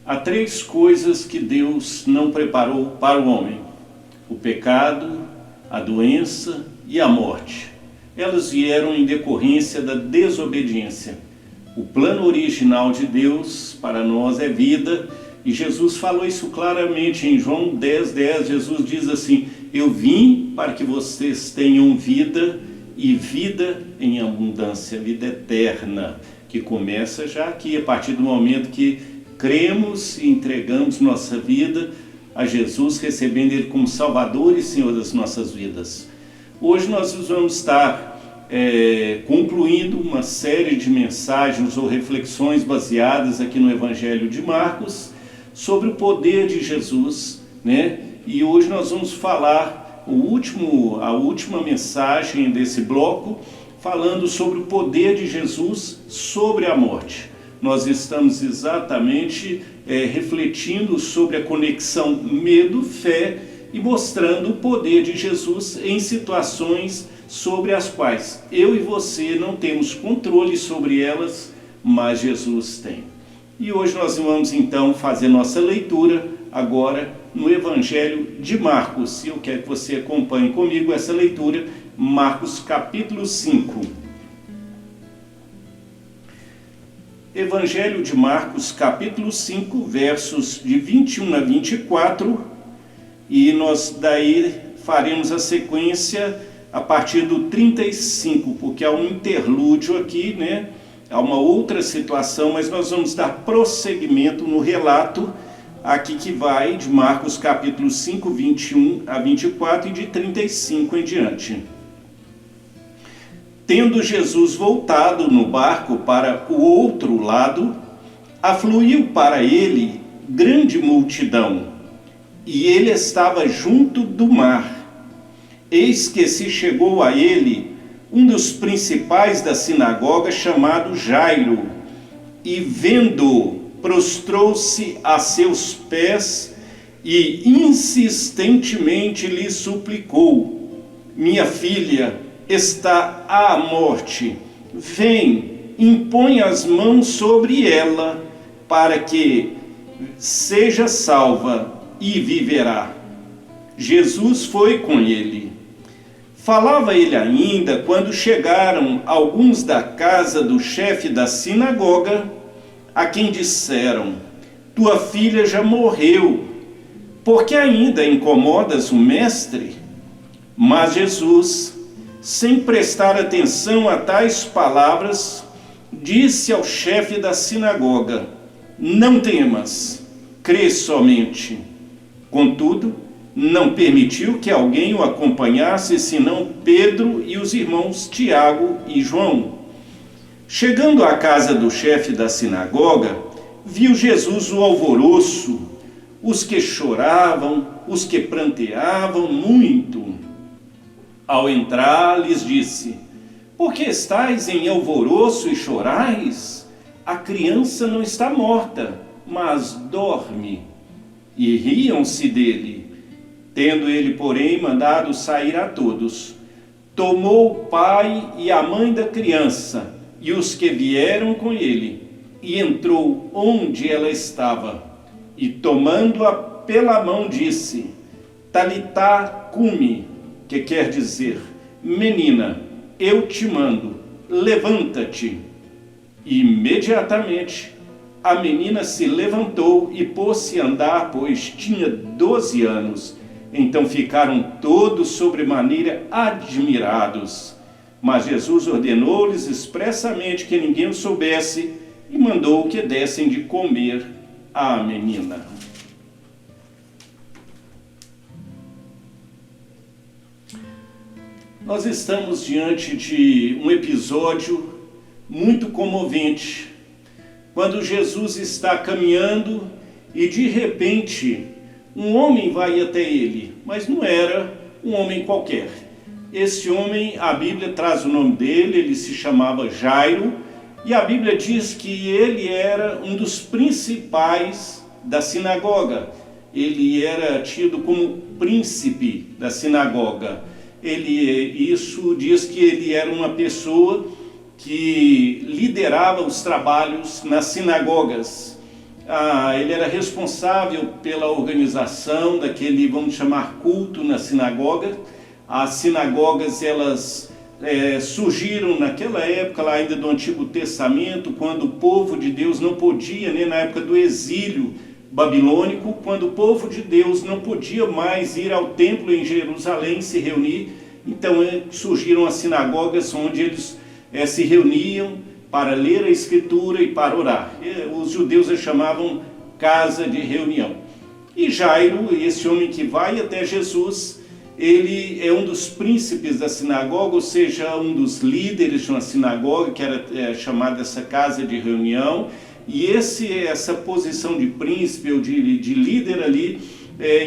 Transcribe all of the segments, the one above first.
Há três coisas que Deus não preparou para o homem: o pecado, a doença e a morte. Elas vieram em decorrência da desobediência. O plano original de Deus para nós é vida, e Jesus falou isso claramente em João 10:10. Jesus diz assim: eu vim para que vocês tenham vida, e vida em abundância, vida eterna, que começa já aqui, a partir do momento que cremos e entregamos nossa vida a Jesus, recebendo Ele como Salvador e Senhor das nossas vidas. Hoje nós vamos estar concluindo uma série de mensagens ou reflexões baseadas aqui no Evangelho de Marcos sobre o poder de Jesus, né? E hoje nós vamos falar a última mensagem desse bloco, falando sobre o poder de Jesus sobre a morte. Nós estamos exatamente refletindo sobre a conexão medo-fé e mostrando o poder de Jesus em situações sobre as quais eu e você não temos controle sobre elas, mas Jesus tem. E hoje nós vamos então fazer nossa leitura agora no Evangelho de Marcos. E eu quero que você acompanhe comigo essa leitura, Marcos capítulo 5. Evangelho de Marcos capítulo 5, versos de 21 a 24, e nós daí faremos a sequência a partir do 35, porque há um interlúdio aqui, né? Há uma outra situação, mas nós vamos dar prosseguimento no relato aqui que vai de Marcos capítulo 5, 21 a 24 e de 35 em diante. Tendo Jesus voltado no barco para o outro lado, afluiu para ele grande multidão, e ele estava junto do mar. Eis que se chegou a ele um dos principais da sinagoga, chamado Jairo, e vendo-o, prostrou-se a seus pés e insistentemente lhe suplicou: minha filha está à morte, vem, impõe as mãos sobre ela, para que seja salva e viverá. Jesus foi com ele. Falava ele ainda quando chegaram alguns da casa do chefe da sinagoga, a quem disseram: tua filha já morreu, por que ainda incomodas o mestre? Mas Jesus, sem prestar atenção a tais palavras, disse ao chefe da sinagoga: não temas, crê somente. Contudo, não permitiu que alguém o acompanhasse, senão Pedro e os irmãos Tiago e João. Chegando à casa do chefe da sinagoga, viu Jesus o alvoroço, os que choravam, os que pranteavam muito. Ao entrar, lhes disse: por que estáis em alvoroço e chorais? A criança não está morta, mas dorme. E riam-se dele. Tendo ele, porém, mandado sair a todos, tomou o pai e a mãe da criança e os que vieram com ele, e entrou onde ela estava, e tomando-a pela mão disse: Talitá cumi, que quer dizer: menina, eu te mando, levanta-te. E imediatamente a menina se levantou e pôs-se a andar, pois tinha 12 anos. Então ficaram todos sobremaneira admirados. Mas Jesus ordenou-lhes expressamente que ninguém o soubesse e mandou que dessem de comer à menina. Nós estamos diante de um episódio muito comovente, quando Jesus está caminhando e de repente um homem vai até ele, mas não era um homem qualquer. Esse homem, a Bíblia traz o nome dele, ele se chamava Jairo, e a Bíblia diz que ele era um dos principais da sinagoga. Ele era tido como príncipe da sinagoga. Isso diz que ele era uma pessoa que liderava os trabalhos nas sinagogas. ele era responsável pela organização daquele, vamos chamar, culto na sinagoga. As sinagogas, elas surgiram naquela época lá ainda do Antigo Testamento, quando o povo de Deus não podia, né, na época do exílio babilônico, quando o povo de Deus não podia mais ir ao templo em Jerusalém se reunir. Então surgiram as sinagogas onde eles se reuniam para ler a Escritura e para orar. Os judeus a chamavam casa de reunião. E Jairo, esse homem que vai até Jesus, ele é um dos príncipes da sinagoga, ou seja, um dos líderes de uma sinagoga, que era chamada essa casa de reunião. E essa posição de príncipe ou de líder ali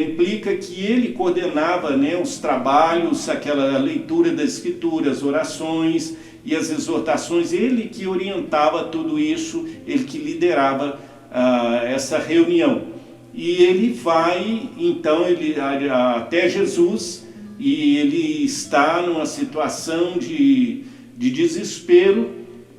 implica que ele coordenava, né, os trabalhos, aquela leitura das Escrituras, as orações e as exortações, ele que orientava tudo isso, ele que liderava essa reunião. E ele vai, então, até Jesus, e ele está numa situação de desespero,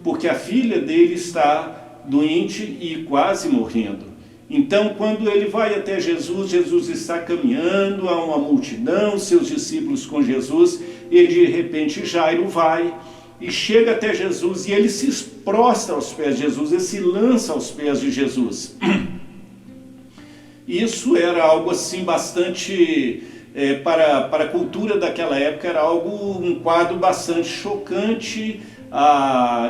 porque a filha dele está doente e quase morrendo. Então, quando ele vai até Jesus, Jesus está caminhando, há uma multidão, seus discípulos com Jesus, e de repente Jairo vai e chega até Jesus e ele se prostra aos pés de Jesus, ele se lança aos pés de Jesus. Isso era algo assim bastante, para a cultura daquela época, era um quadro bastante chocante,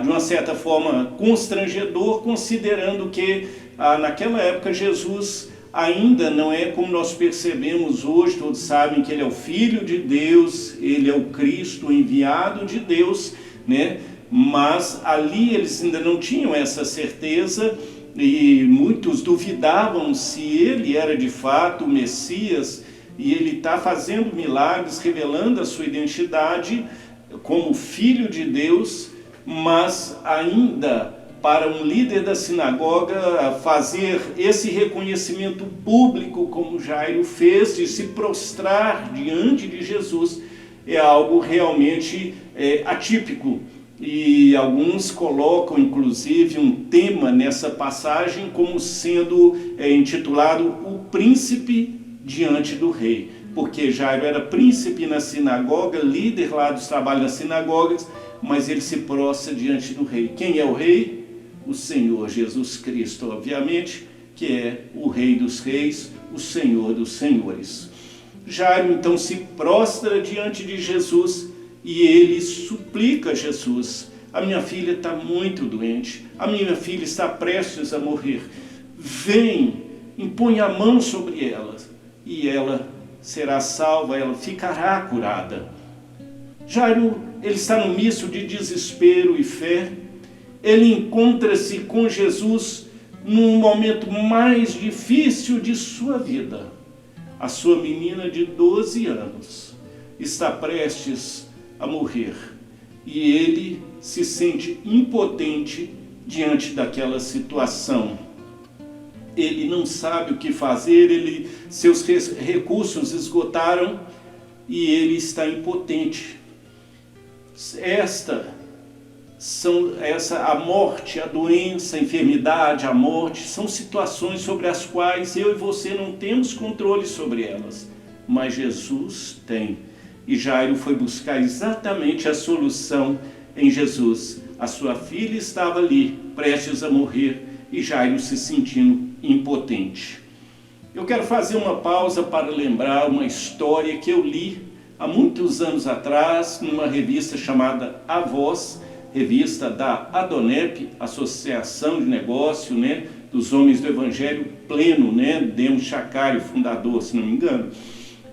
de uma certa forma constrangedor, considerando que naquela época Jesus ainda não é como nós percebemos hoje. Todos sabem que ele é o Filho de Deus, ele é o Cristo, o enviado de Deus, né? Mas ali eles ainda não tinham essa certeza e muitos duvidavam se ele era de fato o Messias, e ele está fazendo milagres, revelando a sua identidade como Filho de Deus, mas ainda para um líder da sinagoga fazer esse reconhecimento público como Jairo fez, de se prostrar diante de Jesus, é algo realmente atípico. E alguns colocam inclusive um tema nessa passagem como sendo intitulado O Príncipe diante do Rei, porque Jairo era príncipe na sinagoga, líder lá dos trabalhos das sinagogas, mas ele se prostra diante do Rei. Quem é o Rei? O Senhor Jesus Cristo, obviamente, que é o Rei dos Reis, o Senhor dos Senhores. Jairo então se prostra diante de Jesus e ele suplica a Jesus: a minha filha está muito doente, a minha filha está prestes a morrer, vem, impõe a mão sobre ela e ela será salva, ela ficará curada. Jairo, ele está no misto de desespero e fé. Ele encontra-se com Jesus num momento mais difícil de sua vida. A sua menina de 12 anos está prestes a morrer e ele se sente impotente diante daquela situação. Ele não sabe o que fazer, seus recursos esgotaram e ele está impotente. A morte, a doença, a enfermidade, a morte, são situações sobre as quais eu e você não temos controle sobre elas, mas Jesus tem. E Jairo foi buscar exatamente a solução em Jesus. A sua filha estava ali, prestes a morrer, e Jairo se sentindo impotente. Eu quero fazer uma pausa para lembrar uma história que eu li há muitos anos atrás, numa revista chamada A Voz, revista da Adonep, Associação de Negócio, né, dos Homens do Evangelho Pleno, né, Demos Chacari, fundador, se não me engano.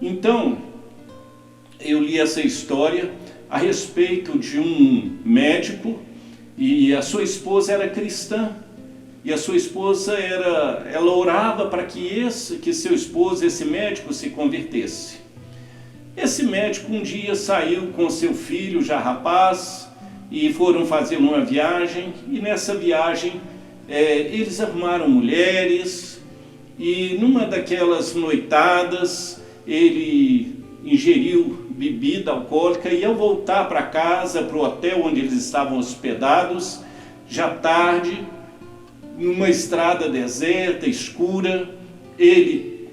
Então, eu li essa história a respeito de um médico, e a sua esposa era cristã, e a sua esposa ela orava para que seu esposo, esse médico, se convertesse. Esse médico um dia saiu com seu filho, já rapaz, e foram fazer uma viagem, e nessa viagem eles arrumaram mulheres, e numa daquelas noitadas ele ingeriu bebida alcoólica, e ao voltar para casa, para o hotel onde eles estavam hospedados, já tarde, numa estrada deserta, escura, ele,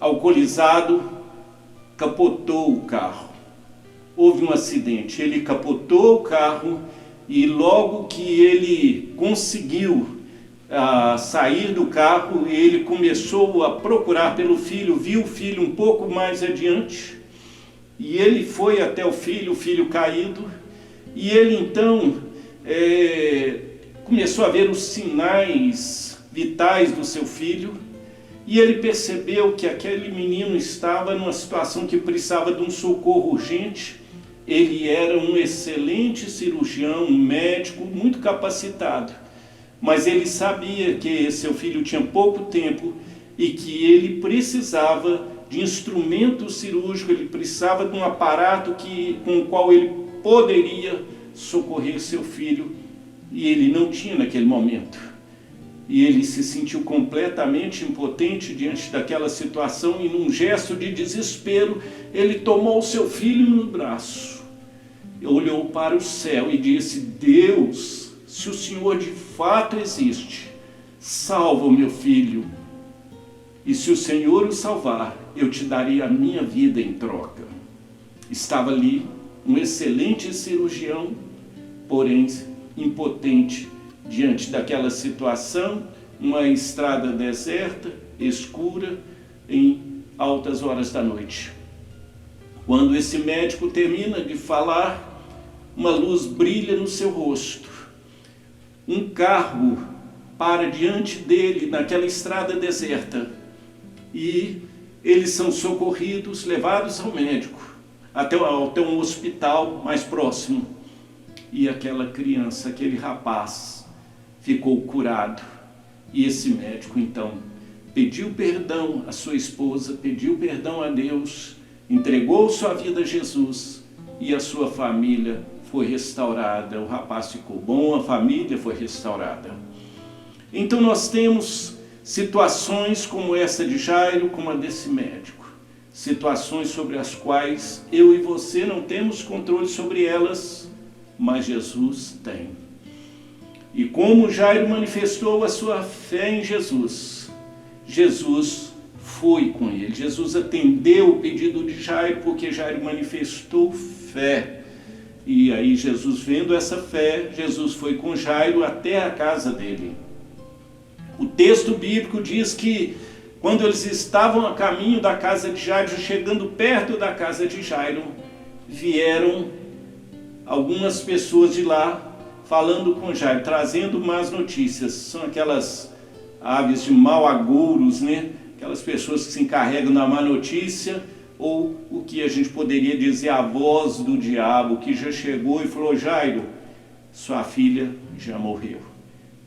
alcoolizado, capotou o carro. Houve um acidente, ele capotou o carro e logo que ele conseguiu sair do carro, ele começou a procurar pelo filho, viu o filho um pouco mais adiante e ele foi até o filho caído, e ele então começou a ver os sinais vitais do seu filho, e ele percebeu que aquele menino estava numa situação que precisava de um socorro urgente. Ele era um excelente cirurgião, um médico muito capacitado, mas ele sabia que seu filho tinha pouco tempo e que ele precisava de instrumento cirúrgico, ele precisava de um aparato com o qual ele poderia socorrer seu filho, e ele não tinha naquele momento. E ele se sentiu completamente impotente diante daquela situação, e num gesto de desespero, ele tomou seu filho no braço, olhou para o céu e disse: Deus, se o Senhor de fato existe, salva o meu filho, e se o Senhor o salvar, eu te darei a minha vida em troca. Estava ali um excelente cirurgião, porém impotente diante daquela situação, uma estrada deserta, escura, em altas horas da noite. Quando esse médico termina de falar, uma luz brilha no seu rosto. Um carro para diante dele naquela estrada deserta e eles são socorridos, levados ao médico, até um hospital mais próximo. E aquela criança, aquele rapaz, ficou curado. E esse médico, então, pediu perdão à sua esposa, pediu perdão a Deus, entregou sua vida a Jesus e a sua família foi restaurada. O rapaz ficou bom, a família foi restaurada. Então nós temos situações como essa de Jairo, como a desse médico. Situações sobre as quais eu e você não temos controle sobre elas, mas Jesus tem. E como Jairo manifestou a sua fé em Jesus, Jesus foi com ele. Jesus atendeu o pedido de Jairo, porque Jairo manifestou fé. E aí Jesus, vendo essa fé, Jesus foi com Jairo até a casa dele. O texto bíblico diz que quando eles estavam a caminho da casa de Jairo, chegando perto da casa de Jairo, vieram algumas pessoas de lá falando com Jairo, trazendo más notícias. São aquelas aves de mau agouros, né? Aquelas pessoas que se encarregam da má notícia, ou o que a gente poderia dizer, a voz do diabo, que já chegou e falou: Jairo, sua filha já morreu.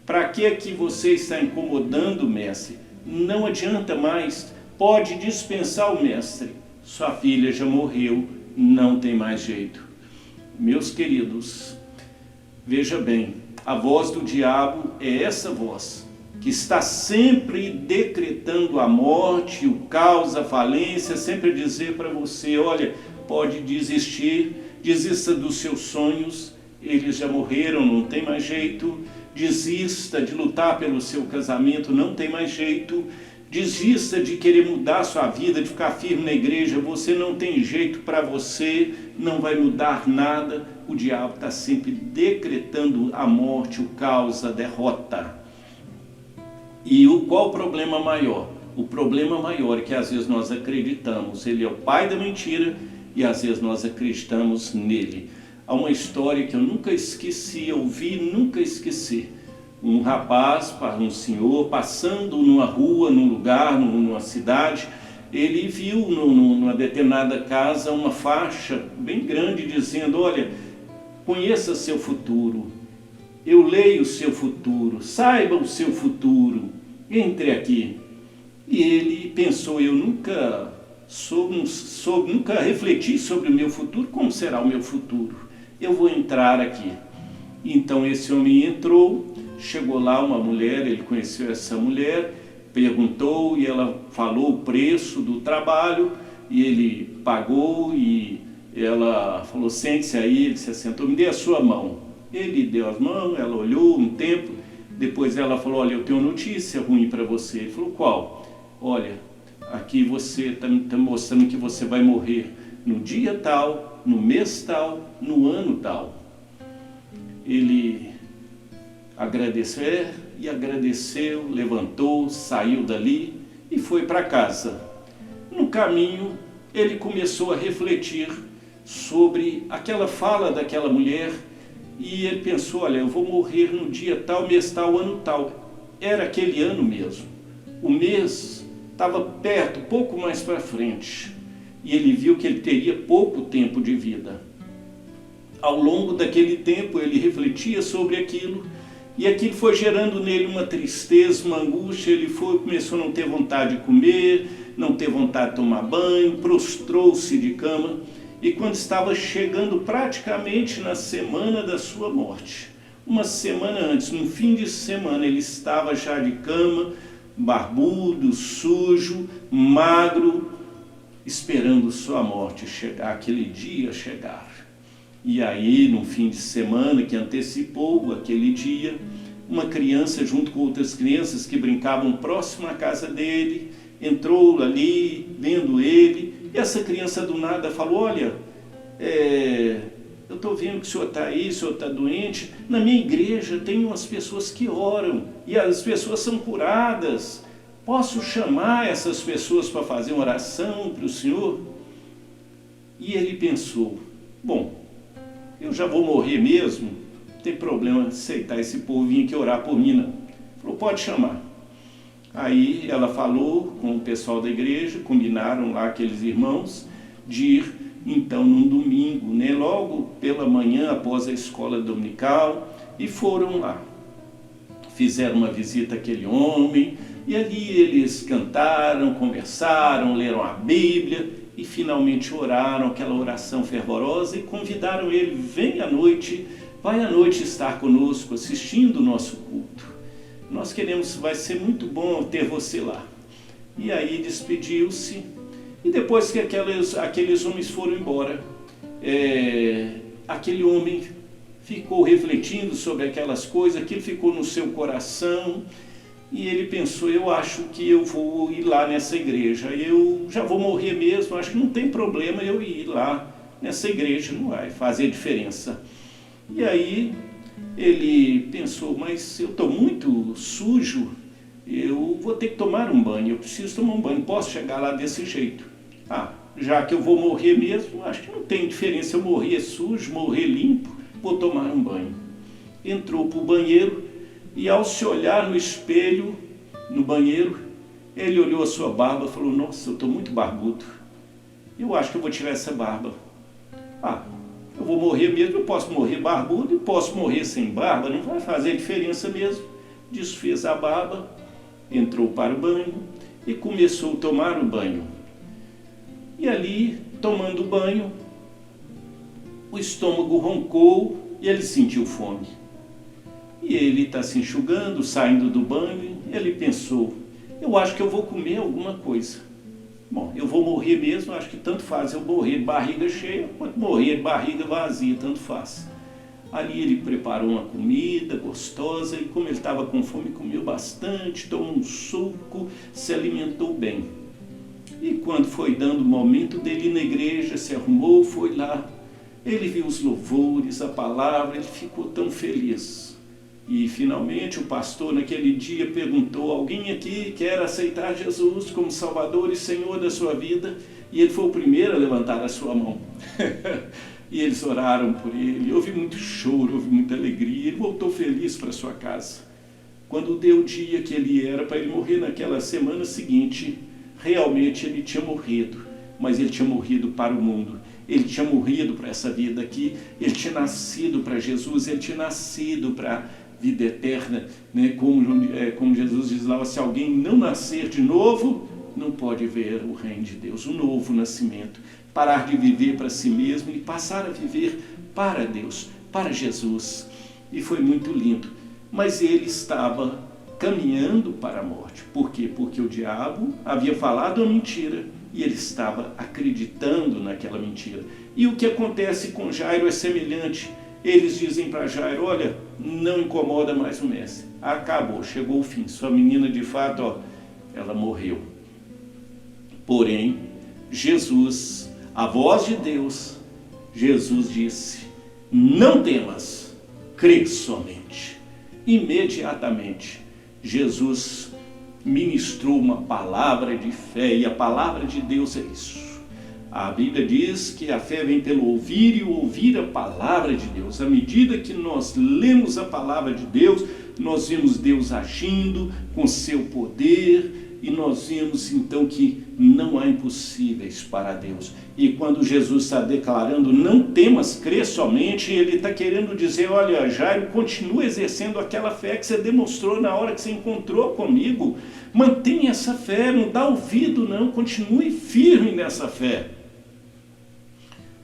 Para que você está incomodando o mestre? Não adianta mais, pode dispensar o mestre. Sua filha já morreu, não tem mais jeito. Meus queridos, veja bem, a voz do diabo é essa voz que está sempre decretando a morte, o caos, a falência, sempre dizer para você: olha, pode desistir, desista dos seus sonhos, eles já morreram, não tem mais jeito. Desista de lutar pelo seu casamento, não tem mais jeito. Desista de querer mudar a sua vida, de ficar firme na igreja, você não tem jeito para você, não vai mudar nada. O diabo está sempre decretando a morte, o caos, a derrota. E qual o problema maior? O problema maior é que às vezes nós acreditamos, ele é o pai da mentira, e às vezes nós acreditamos nele. Há uma história que eu nunca esqueci, eu vi e nunca esqueci. Um rapaz, um senhor, passando numa rua, num lugar, numa cidade, ele viu numa determinada casa uma faixa bem grande dizendo: olha, conheça seu futuro, eu leio o seu futuro, saiba o seu futuro, entre aqui. E ele pensou: eu nunca refleti sobre o meu futuro, como será o meu futuro? Eu vou entrar aqui. Então esse homem entrou, chegou lá uma mulher, ele conheceu essa mulher, perguntou e ela falou o preço do trabalho, e ele pagou e ela falou: sente-se aí. Ele se assentou, me dê a sua mão. Ele deu as mãos, ela olhou um tempo, Depois ela falou, olha, eu tenho uma notícia ruim para você. Ele falou, qual? Olha, aqui você está mostrando que você vai morrer no dia tal, no mês tal, no ano tal. Ele agradeceu, levantou, saiu dali e foi para casa. No caminho, ele começou a refletir sobre aquela fala daquela mulher e ele pensou, olha, eu vou morrer no dia tal, mês tal, ano tal. Era aquele ano mesmo. O mês estava perto, pouco mais para frente. E ele viu que ele teria pouco tempo de vida. Ao longo daquele tempo, ele refletia sobre aquilo e aquilo foi gerando nele uma tristeza, uma angústia. Ele começou a não ter vontade de comer, não ter vontade de tomar banho, prostrou-se de cama. E quando estava chegando praticamente na semana da sua morte, uma semana antes, no fim de semana, ele estava já de cama, barbudo, sujo, magro, esperando sua morte chegar, aquele dia chegar. E aí, no fim de semana que antecipou aquele dia, uma criança junto com outras crianças que brincavam próximo à casa dele, entrou ali, vendo ele, e essa criança do nada falou, olha, eu estou vendo que o senhor está aí, o senhor está doente, na minha igreja tem umas pessoas que oram, e as pessoas são curadas, posso chamar essas pessoas para fazer uma oração para o senhor? E ele pensou, bom, eu já vou morrer mesmo, não tem problema aceitar esse povo vir aqui orar por mim não. Falou, pode chamar. Aí ela falou com o pessoal da igreja, combinaram lá aqueles irmãos de ir então num domingo, né, logo pela manhã após a escola dominical, e foram lá. Fizeram uma visita àquele homem e ali eles cantaram, conversaram, leram a Bíblia e finalmente oraram aquela oração fervorosa e convidaram ele, vem à noite, vai à noite estar conosco assistindo o nosso culto. Nós queremos, vai ser muito bom ter você lá. E aí despediu-se, e depois que aqueles homens foram embora, aquele homem ficou refletindo sobre aquelas coisas, aquilo ficou no seu coração, e ele pensou, eu acho que eu vou ir lá nessa igreja, eu já vou morrer mesmo, acho que não tem problema eu ir lá nessa igreja, não vai fazer diferença. E aí ele pensou, mas eu estou muito sujo, eu vou ter que tomar um banho, eu preciso tomar um banho, posso chegar lá desse jeito? Já que eu vou morrer mesmo, acho que não tem diferença eu morrer sujo, morrer limpo, vou tomar um banho. Entrou para o banheiro e ao se olhar no espelho, no banheiro, ele olhou a sua barba e falou, nossa, eu estou muito barbudo, eu acho que eu vou tirar essa barba. Eu vou morrer mesmo, eu posso morrer barbudo e posso morrer sem barba, não vai fazer diferença mesmo. Desfez a barba, entrou para o banho e começou a tomar o banho. E ali, tomando o banho, o estômago roncou e ele sentiu fome. E ele está se enxugando, saindo do banho, e ele pensou, eu acho que eu vou comer alguma coisa. Bom, eu vou morrer mesmo, acho que tanto faz eu morrer de barriga cheia, quanto morrer de barriga vazia, tanto faz. Ali ele preparou uma comida gostosa e como ele estava com fome, comeu bastante, tomou um suco, se alimentou bem. E quando foi dando o momento dele ir na igreja, se arrumou, foi lá, ele viu os louvores, a palavra, ele ficou tão feliz. E finalmente o pastor naquele dia perguntou, alguém aqui quer aceitar Jesus como Salvador e Senhor da sua vida? E ele foi o primeiro a levantar a sua mão. E eles oraram por ele, houve muito choro, houve muita alegria, ele voltou feliz para sua casa. Quando deu o dia que ele era para ele morrer naquela semana seguinte, realmente ele tinha morrido, mas ele tinha morrido para o mundo. Ele tinha morrido para essa vida aqui, ele tinha nascido para Jesus, ele tinha nascido para vida eterna, né? Como Jesus diz lá, se alguém não nascer de novo, não pode ver o reino de Deus, o novo nascimento, parar de viver para si mesmo e passar a viver para Deus, para Jesus. E foi muito lindo, mas ele estava caminhando para a morte. Por quê? Porque o diabo havia falado a mentira e ele estava acreditando naquela mentira. E o que acontece com Jairo é semelhante. Eles dizem para Jairo, olha, não incomoda mais o mestre. Acabou, chegou o fim. Sua menina, de fato, ela morreu. Porém, Jesus, a voz de Deus, Jesus disse: não temas, crê somente. Imediatamente, Jesus ministrou uma palavra de fé, e a palavra de Deus é isso. A Bíblia diz que a fé vem pelo ouvir, e o ouvir a palavra de Deus. À medida que nós lemos a palavra de Deus, nós vemos Deus agindo com seu poder, e nós vemos então que não há impossíveis para Deus. E quando Jesus está declarando, não temas, crê somente, ele está querendo dizer: olha, Jairo, continua exercendo aquela fé que você demonstrou na hora que você encontrou comigo. Mantenha essa fé, não dá ouvido não, continue firme nessa fé.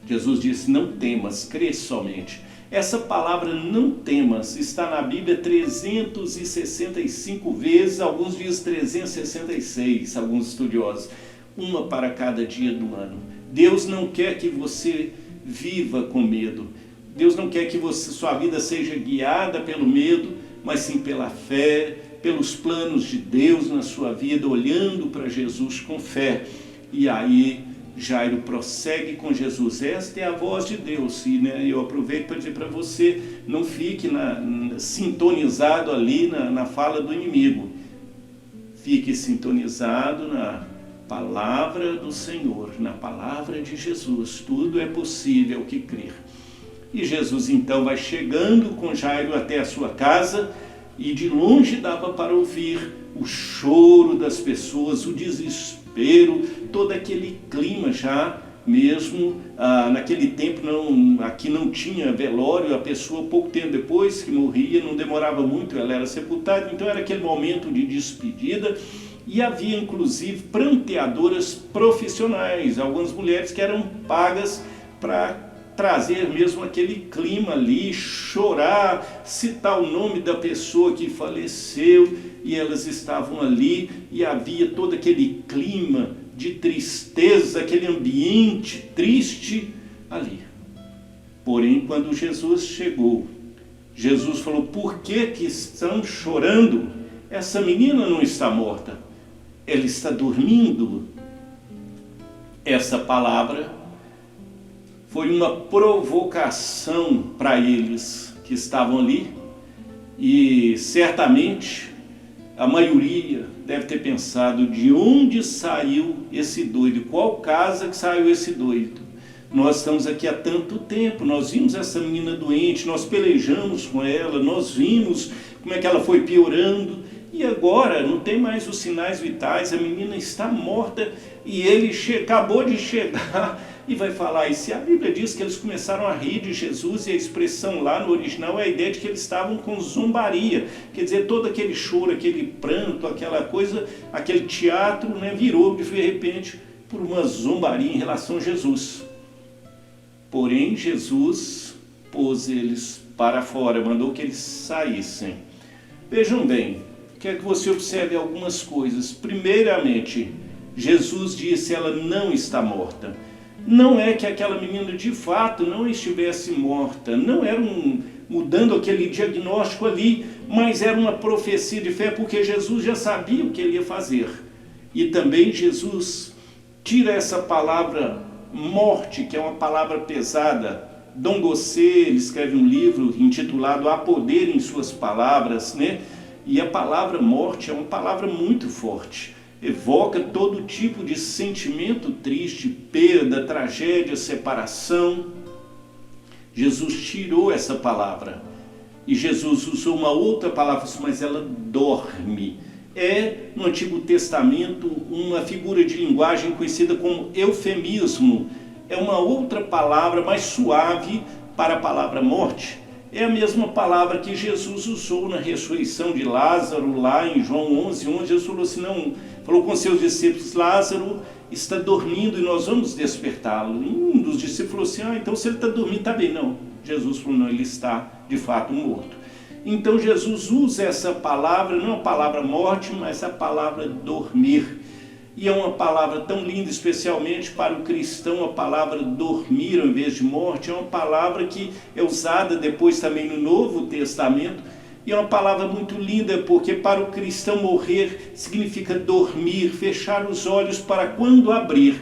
Jesus disse: não temas, crê somente. Essa palavra não temas está na Bíblia 365 vezes, alguns dizem 366, alguns estudiosos, uma para cada dia do ano. Deus não quer que você viva com medo. Deus não quer que sua vida seja guiada pelo medo, mas sim pela fé, pelos planos de Deus na sua vida, olhando para Jesus com fé. E aí Jairo prossegue com Jesus. Esta é a voz de Deus. E eu aproveito para dizer para você, não fique sintonizado ali na fala do inimigo. Fique sintonizado na palavra do Senhor, na palavra de Jesus. Tudo é possível que crer. E Jesus então vai chegando com Jairo até a sua casa, e de longe dava para ouvir o choro das pessoas, o desespero, todo aquele clima já mesmo. Naquele tempo aqui não tinha velório, a pessoa pouco tempo depois que morria, não demorava muito, ela era sepultada, então era aquele momento de despedida. E havia inclusive pranteadoras profissionais, algumas mulheres que eram pagas para trazer mesmo aquele clima ali, chorar, citar o nome da pessoa que faleceu, e elas estavam ali, e havia todo aquele clima de tristeza, aquele ambiente triste ali. Porém, quando Jesus chegou, Jesus falou: por que estão chorando? Essa menina não está morta, ela está dormindo. Essa palavra foi uma provocação para eles que estavam ali, e certamente a maioria deve ter pensado: de onde saiu esse doido? Qual casa que saiu esse doido? Nós estamos aqui há tanto tempo, nós vimos essa menina doente, nós pelejamos com ela, nós vimos como é que ela foi piorando, e agora não tem mais os sinais vitais, a menina está morta, e ele acabou de chegar e vai falar. E se a Bíblia diz que eles começaram a rir de Jesus, e a expressão lá no original é a ideia de que eles estavam com zombaria, quer dizer, todo aquele choro, aquele pranto, aquela coisa, aquele teatro, virou de repente por uma zombaria em relação a Jesus. Porém, Jesus pôs eles para fora, mandou que eles saíssem. Vejam bem, quero que você observe algumas coisas. Primeiramente, Jesus disse: ela não está morta. Não é que aquela menina de fato não estivesse morta, não era mudando aquele diagnóstico ali, mas era uma profecia de fé, porque Jesus já sabia o que ele ia fazer. E também Jesus tira essa palavra morte, que é uma palavra pesada. Dom Gossé, ele escreve um livro intitulado Há Poder em Suas Palavras, E a palavra morte é uma palavra muito forte. Evoca todo tipo de sentimento triste, perda, tragédia, separação. Jesus tirou essa palavra. E Jesus usou uma outra palavra, mas ela dorme. É, no Antigo Testamento, uma figura de linguagem conhecida como eufemismo. É uma outra palavra mais suave para a palavra morte. É a mesma palavra que Jesus usou na ressurreição de Lázaro, lá em João 11, onde Jesus falou assim, falou com seus discípulos: Lázaro está dormindo e nós vamos despertá-lo. E um dos discípulos falou assim: então se ele está dormindo, está bem. Não, Jesus falou: não, ele está de fato morto. Então Jesus usa essa palavra, não a palavra morte, mas a palavra dormir. E é uma palavra tão linda, especialmente para o cristão, a palavra dormir ao invés de morte, é uma palavra que é usada depois também no Novo Testamento, e é uma palavra muito linda, porque para o cristão morrer significa dormir, fechar os olhos para quando abrir,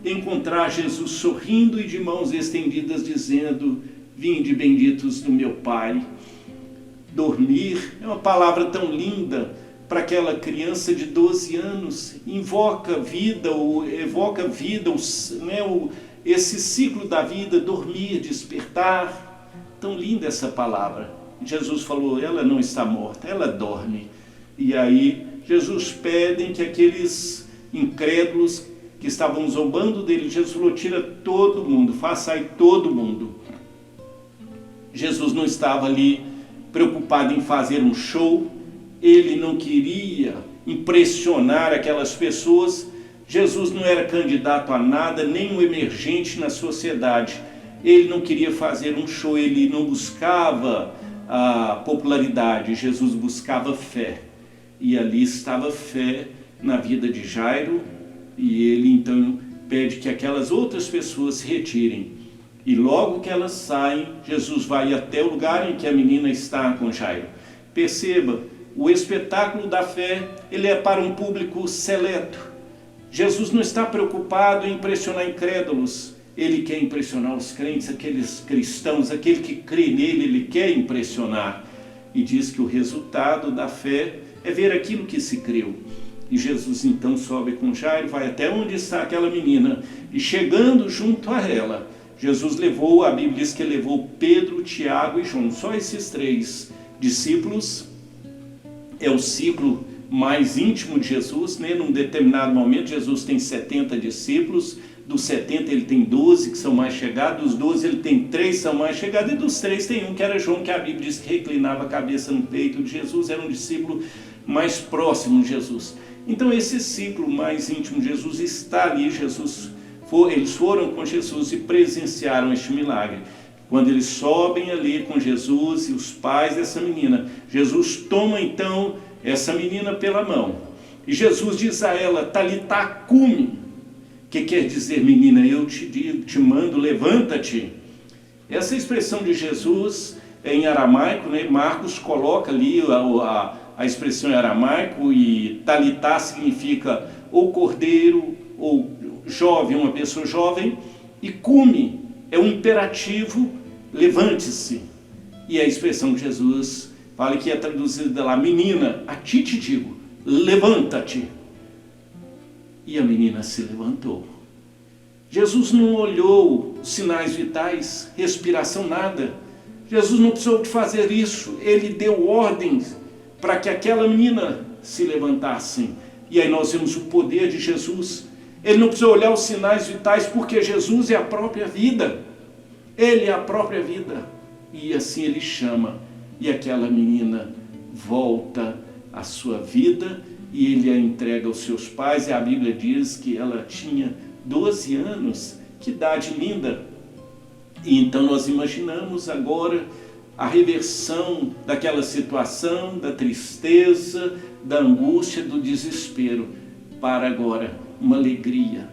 encontrar Jesus sorrindo e de mãos estendidas dizendo: vinde benditos do meu Pai. Dormir é uma palavra tão linda para aquela criança de 12 anos, invoca vida, ou evoca vida, esse ciclo da vida, dormir, despertar. Tão linda essa palavra. Jesus falou: ela não está morta, ela dorme. E aí Jesus pede que aqueles incrédulos que estavam zombando dele, Jesus falou: tira todo mundo, faça sair todo mundo. Jesus não estava ali preocupado em fazer um show, ele não queria impressionar aquelas pessoas. Jesus não era candidato a nada, nem um emergente na sociedade. Ele não queria fazer um show, ele não buscava a popularidade, Jesus buscava fé. E ali estava fé na vida de Jairo, e ele então pede que aquelas outras pessoas se retirem. E logo que elas saem, Jesus vai até o lugar em que a menina está com Jairo. Perceba, o espetáculo da fé, ele é para um público seleto. Jesus não está preocupado em impressionar incrédulos. Ele quer impressionar os crentes, aqueles cristãos, aquele que crê nele, ele quer impressionar. E diz que o resultado da fé é ver aquilo que se creu. E Jesus então sobe com Jairo, vai até onde está aquela menina. E chegando junto a ela, Jesus levou, a Bíblia diz que ele levou Pedro, Tiago e João. Só esses 3 discípulos. É o ciclo mais íntimo de Jesus, né? Num determinado momento Jesus tem 70 discípulos, dos 70 ele tem 12 que são mais chegados, dos 12 ele tem 3 que são mais chegados, e dos 3 tem um que era João, que a Bíblia diz que reclinava a cabeça no peito de Jesus, era um discípulo mais próximo de Jesus. Então esse ciclo mais íntimo de Jesus está ali. Eles foram com Jesus e presenciaram este milagre. Quando eles sobem ali com Jesus e os pais dessa menina, Jesus toma então essa menina pela mão. E Jesus diz a ela: Talitá cumi, que quer dizer: menina, eu te mando, levanta-te. Essa expressão de Jesus é em aramaico, né? Marcos coloca ali a expressão em aramaico, e Talitá significa ou cordeiro, ou jovem, uma pessoa jovem, e cumi é um imperativo, levante-se. E a expressão de Jesus fala que é traduzida lá: menina, a ti te digo, levanta-te. E a menina se levantou. Jesus não olhou os sinais vitais, respiração, nada. Jesus não precisou de fazer isso. Ele deu ordens para que aquela menina se levantasse. E aí nós vemos o poder de Jesus. Ele não precisou olhar os sinais vitais, porque Jesus é a própria vida. Ele é a própria vida. E assim ele chama. E aquela menina volta à sua vida e ele a entrega aos seus pais. E a Bíblia diz que ela tinha 12 anos. Que idade linda! E então nós imaginamos agora a reversão daquela situação, da tristeza, da angústia, do desespero, para agora uma alegria,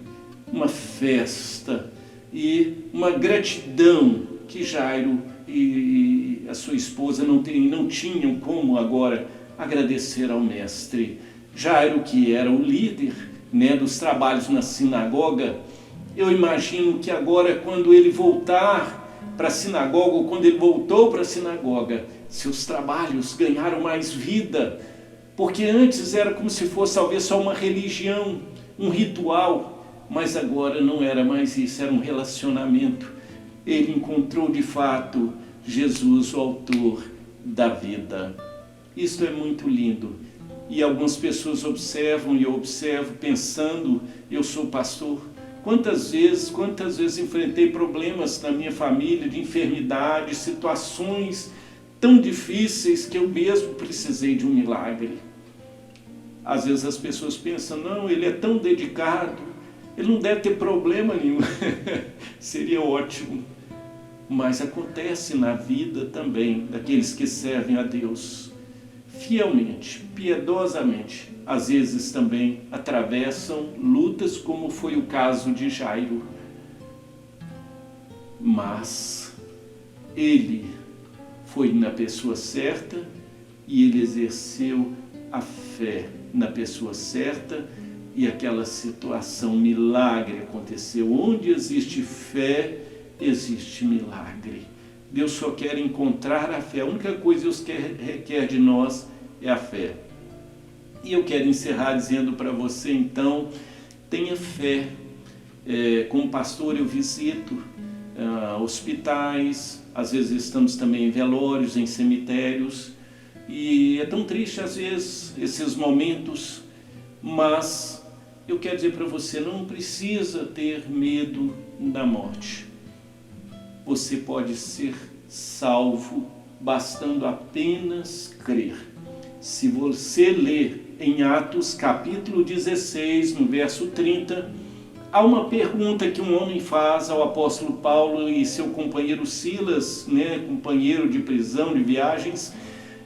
uma festa e uma gratidão que Jairo e a sua esposa não tinham como agora agradecer ao mestre. Jairo, que era o líder, né, dos trabalhos na sinagoga, eu imagino que agora, quando ele voltar para a sinagoga, ou quando ele voltou para a sinagoga, seus trabalhos ganharam mais vida, porque antes era como se fosse talvez só uma religião, um ritual, mas agora não era mais isso, era um relacionamento. Ele encontrou de fato Jesus, o autor da vida. Isto é muito lindo. E algumas pessoas observam, e eu observo pensando: eu sou pastor. Quantas vezes enfrentei problemas na minha família, de enfermidade, situações tão difíceis que eu mesmo precisei de um milagre. Às vezes as pessoas pensam: não, ele é tão dedicado, ele não deve ter problema nenhum. Seria ótimo. Mas acontece na vida também daqueles que servem a Deus. fielmente, piedosamente, às vezes também atravessam lutas, como foi o caso de Jairo. Mas ele foi na pessoa certa e ele exerceu a fé na pessoa certa e aquela situação, milagre aconteceu. Onde existe fé, existe milagre. Deus só quer encontrar a fé. A única coisa que Deus requer de nós é a fé. E eu quero encerrar dizendo para você, então, tenha fé. Como pastor eu visito hospitais, às vezes estamos também em velórios, em cemitérios, e é tão triste às vezes esses momentos, mas eu quero dizer para você, não precisa ter medo da morte. Você pode ser salvo bastando apenas crer. Se você ler em Atos capítulo 16, no verso 30, há uma pergunta que um homem faz ao apóstolo Paulo e seu companheiro Silas, companheiro de prisão, de viagens,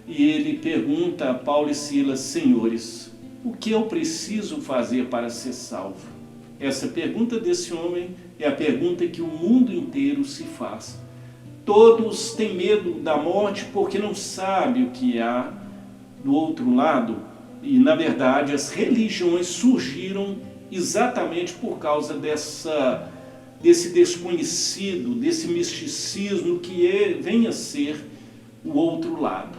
e ele pergunta a Paulo e Silas: senhores, o que eu preciso fazer para ser salvo? Essa pergunta desse homem é a pergunta que o mundo inteiro se faz. Todos têm medo da morte porque não sabem o que há do outro lado. E, na verdade, as religiões surgiram exatamente por causa desse desconhecido, desse misticismo que vem a ser o outro lado.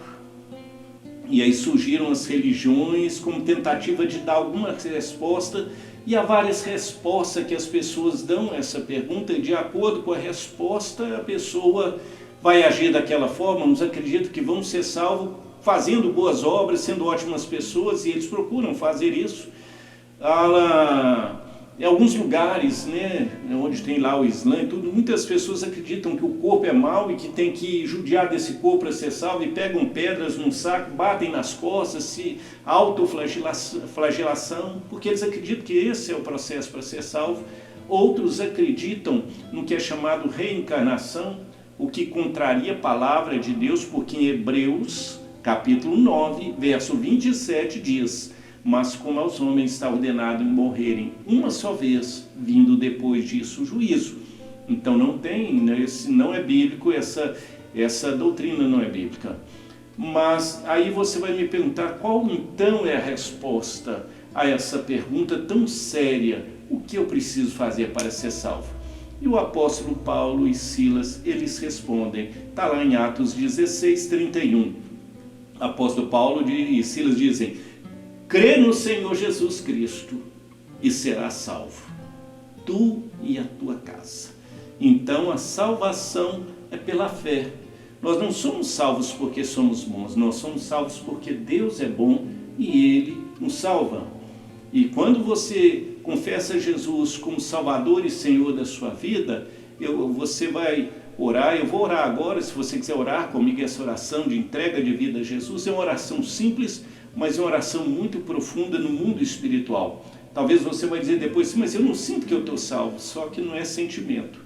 E aí surgiram as religiões como tentativa de dar alguma resposta, e há várias respostas que as pessoas dão a essa pergunta, e de acordo com a resposta a pessoa vai agir daquela forma. Uns acreditam que vão ser salvos fazendo boas obras, sendo ótimas pessoas, e eles procuram fazer isso. Em alguns lugares, onde tem lá o Islã e tudo, muitas pessoas acreditam que o corpo é mau e que tem que judiar desse corpo para ser salvo, e pegam pedras num saco, batem nas costas, se autoflagelação, porque eles acreditam que esse é o processo para ser salvo. Outros acreditam no que é chamado reencarnação, o que contraria a palavra de Deus, porque em Hebreus, capítulo 9, verso 27 diz: mas como aos homens está ordenado morrerem uma só vez, vindo depois disso o juízo. Então não tem, não é bíblico, essa doutrina não é bíblica. Mas aí você vai me perguntar, qual então é a resposta a essa pergunta tão séria? O que eu preciso fazer para ser salvo? E o apóstolo Paulo e Silas, eles respondem, está lá em Atos 16, 31. Apóstolo Paulo e Silas dizem: crê no Senhor Jesus Cristo e serás salvo, tu e a tua casa. Então a salvação é pela fé. Nós não somos salvos porque somos bons, nós somos salvos porque Deus é bom e Ele nos salva. E quando você confessa Jesus como Salvador e Senhor da sua vida, você vai orar. Eu vou orar agora, se você quiser orar comigo, essa oração de entrega de vida a Jesus é uma oração simples, mas é uma oração muito profunda no mundo espiritual. Talvez você vai dizer depois, mas eu não sinto que eu estou salvo. Só que não é sentimento,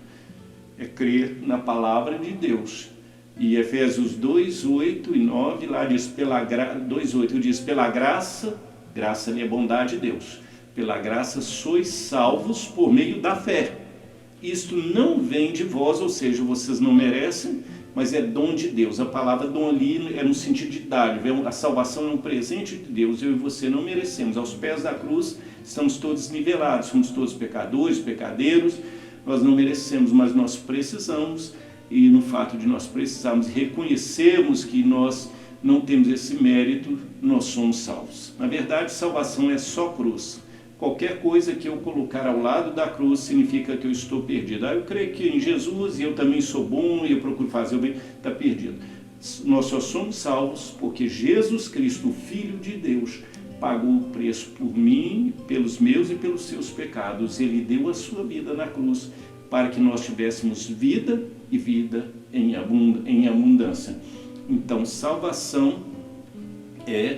é crer na palavra de Deus. E Efésios 2, 8 e 9, lá diz, 2,8 diz, pela graça ali é bondade de Deus, pela graça sois salvos por meio da fé. Isto não vem de vós, ou seja, vocês não merecem, mas é dom de Deus. A palavra dom ali é no sentido de dádiva. A salvação é um presente de Deus. Eu e você não merecemos. Aos pés da cruz estamos todos nivelados. Somos todos pecadores, pecadeiros. Nós não merecemos, mas nós precisamos. E no fato de nós precisarmos reconhecermos que nós não temos esse mérito, nós somos salvos. Na verdade, salvação é só cruz. Qualquer coisa que eu colocar ao lado da cruz significa que eu estou perdido. Eu creio que em Jesus e eu também sou bom e eu procuro fazer o bem, está perdido. Nós só somos salvos porque Jesus Cristo, o Filho de Deus, pagou o preço por mim, pelos meus e pelos seus pecados. Ele deu a sua vida na cruz para que nós tivéssemos vida e vida em abundância. Então, salvação é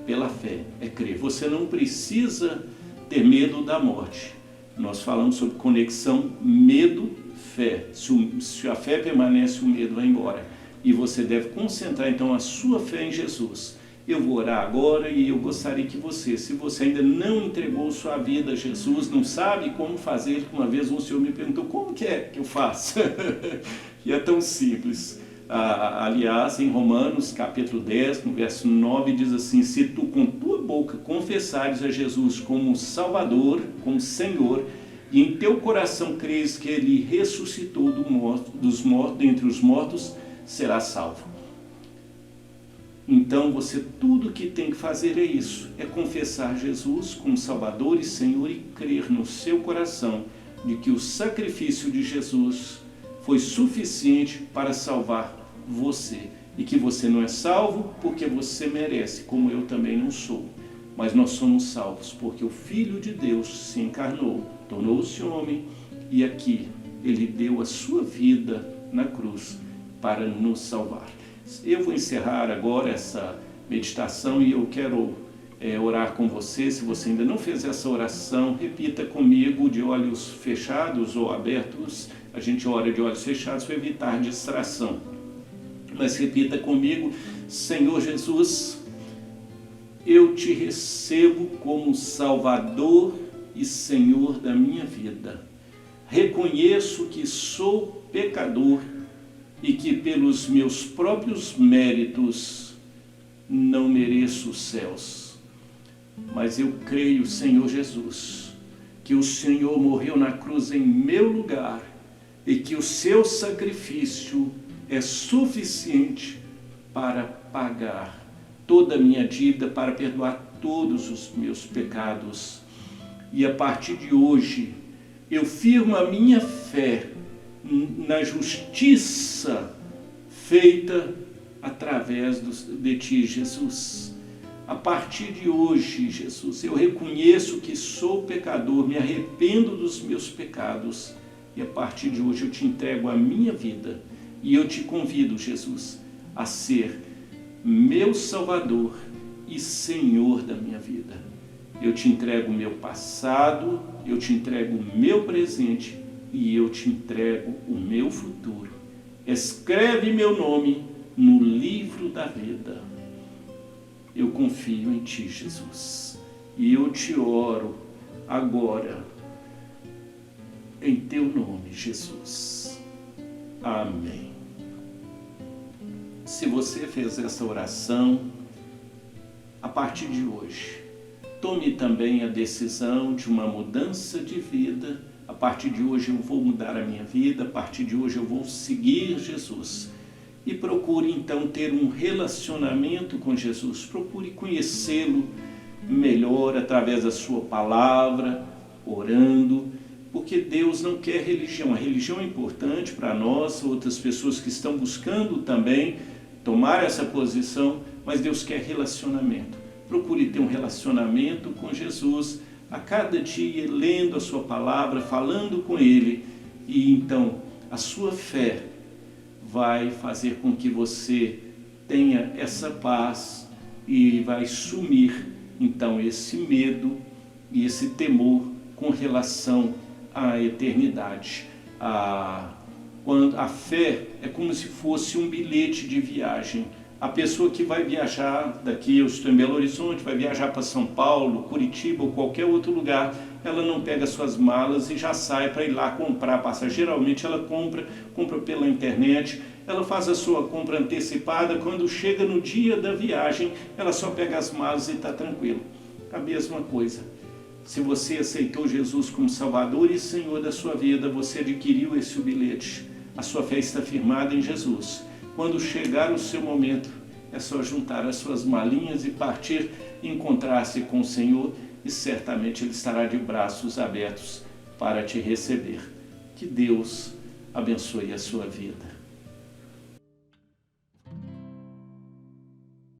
pela fé, é crer. Você não precisa ter medo da morte. Nós falamos sobre conexão medo-fé. Se a fé permanece, o medo vai embora. E você deve concentrar então a sua fé em Jesus. Eu vou orar agora e eu gostaria que você, se você ainda não entregou sua vida a Jesus, não sabe como fazer, uma vez um senhor me perguntou, como que é que eu faço? E é tão simples. Aliás, em Romanos, capítulo 10, no verso 9, diz assim, se tu com tua boca confessares a Jesus como Salvador, como Senhor, e em teu coração creres que Ele ressuscitou dentre os mortos, serás salvo. Então, você tudo que tem que fazer é isso, é confessar Jesus como Salvador e Senhor e crer no seu coração de que o sacrifício de Jesus foi suficiente para salvar você. E que você não é salvo porque você merece, como eu também não sou. Mas nós somos salvos porque o Filho de Deus se encarnou, tornou-se homem e aqui Ele deu a sua vida na cruz para nos salvar. Eu vou encerrar agora essa meditação e eu quero orar com você. Se você ainda não fez essa oração, repita comigo de olhos fechados ou abertos. A gente ora de olhos fechados para evitar distração. Mas repita comigo, Senhor Jesus, eu te recebo como Salvador e Senhor da minha vida. Reconheço que sou pecador e que pelos meus próprios méritos não mereço os céus. Mas eu creio, Senhor Jesus, que o Senhor morreu na cruz em meu lugar e que o seu sacrifício é suficiente para pagar toda a minha dívida, para perdoar todos os meus pecados. E a partir de hoje, eu firmo a minha fé na justiça feita através de Ti, Jesus. A partir de hoje, Jesus, eu reconheço que sou pecador, me arrependo dos meus pecados e a partir de hoje eu Te entrego a minha vida e eu Te convido, Jesus, a ser meu Salvador e Senhor da minha vida. Eu Te entrego o meu passado, eu Te entrego o meu presente e eu Te entrego o meu futuro. Escreve meu nome no livro da vida. Eu confio em Ti, Jesus. E eu Te oro agora, em Teu nome, Jesus. Amém. Se você fez essa oração, a partir de hoje, tome também a decisão de uma mudança de vida. A partir de hoje eu vou mudar a minha vida, a partir de hoje eu vou seguir Jesus. E procure então ter um relacionamento com Jesus, procure conhecê-lo melhor através da sua palavra, orando, porque Deus não quer religião. A religião é importante para nós, outras pessoas que estão buscando também tomar essa posição, mas Deus quer relacionamento. Procure ter um relacionamento com Jesus, a cada dia lendo a sua palavra, falando com Ele, e então a sua fé vai fazer com que você tenha essa paz e vai sumir então esse medo e esse temor com relação à eternidade. Quando a fé é como se fosse um bilhete de viagem. A pessoa que vai viajar daqui, eu estou em Belo Horizonte, vai viajar para São Paulo, Curitiba ou qualquer outro lugar, ela não pega suas malas e já sai para ir lá comprar passagem. Geralmente ela compra pela internet, ela faz a sua compra antecipada, quando chega no dia da viagem, ela só pega as malas e está tranquilo. A mesma coisa. Se você aceitou Jesus como Salvador e Senhor da sua vida, você adquiriu esse bilhete. A sua fé está firmada em Jesus. Quando chegar o seu momento, é só juntar as suas malinhas e partir e encontrar-se com o Senhor, e certamente Ele estará de braços abertos para te receber. Que Deus abençoe a sua vida.